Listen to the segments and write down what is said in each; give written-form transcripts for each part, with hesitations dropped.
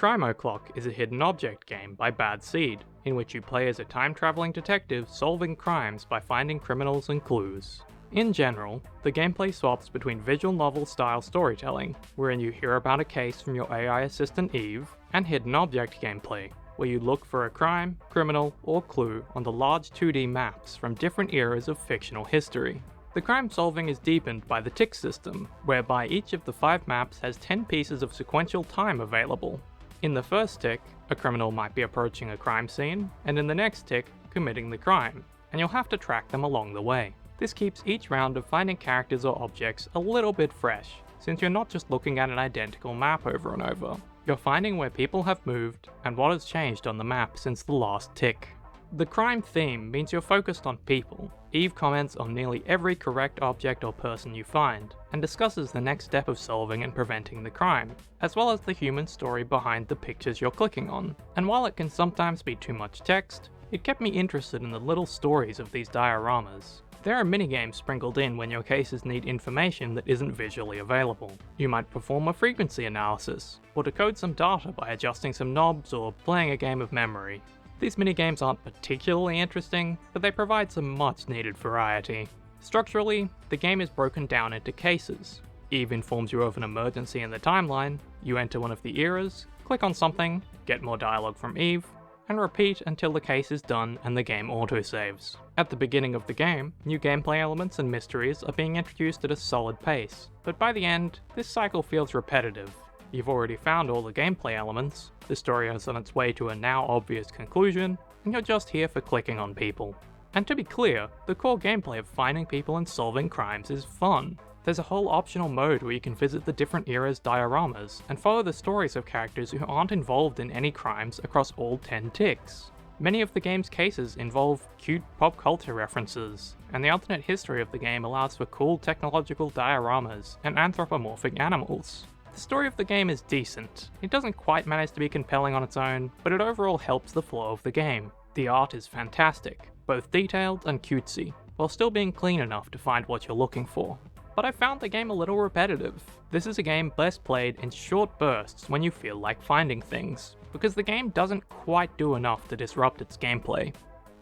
Crime O'Clock is a hidden object game by Bad Seed, in which you play as a time-traveling detective solving crimes by finding criminals and clues. In general, the gameplay swaps between visual novel-style storytelling, wherein you hear about a case from your AI assistant Eve, and hidden object gameplay, where you look for a crime, criminal, or clue on the large 2D maps from different eras of fictional history. The crime solving is deepened by the tick system, whereby each of the 5 maps has 10 pieces of sequential time available. In the first tick, a criminal might be approaching a crime scene, and in the next tick, committing the crime, and you'll have to track them along the way. This keeps each round of finding characters or objects a little bit fresh, since you're not just looking at an identical map over and over. You're finding where people have moved, and what has changed on the map since the last tick. The crime theme means you're focused on people. Eve comments on nearly every correct object or person you find, and discusses the next step of solving and preventing the crime, as well as the human story behind the pictures you're clicking on. And while it can sometimes be too much text, it kept me interested in the little stories of these dioramas. There are minigames sprinkled in when your cases need information that isn't visually available. You might perform a frequency analysis, or decode some data by adjusting some knobs or playing a game of memory. These minigames aren't particularly interesting, but they provide some much needed variety. Structurally, the game is broken down into cases. Eve informs you of an emergency in the timeline, you enter one of the eras, click on something, get more dialogue from Eve, and repeat until the case is done and the game autosaves. At the beginning of the game, new gameplay elements and mysteries are being introduced at a solid pace, but by the end, this cycle feels repetitive. You've already found all the gameplay elements, the story is on its way to a now obvious conclusion, and you're just here for clicking on people. And to be clear, the core gameplay of finding people and solving crimes is fun. There's a whole optional mode where you can visit the different eras' dioramas and follow the stories of characters who aren't involved in any crimes across all 10 ticks. Many of the game's cases involve cute pop culture references, and the alternate history of the game allows for cool technological dioramas and anthropomorphic animals. The story of the game is decent. It doesn't quite manage to be compelling on its own, but it overall helps the flow of the game. The art is fantastic, both detailed and cutesy, while still being clean enough to find what you're looking for. But I found the game a little repetitive. This is a game best played in short bursts when you feel like finding things, because the game doesn't quite do enough to disrupt its gameplay.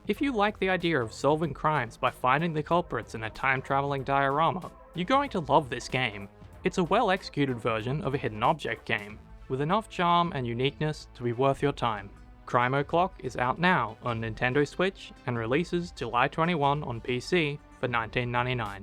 If you like the idea of solving crimes by finding the culprits in a time-traveling diorama, you're going to love this game. It's a well-executed version of a hidden object game, with enough charm and uniqueness to be worth your time. Crime O'Clock is out now on Nintendo Switch and releases July 21 on PC for $19.99.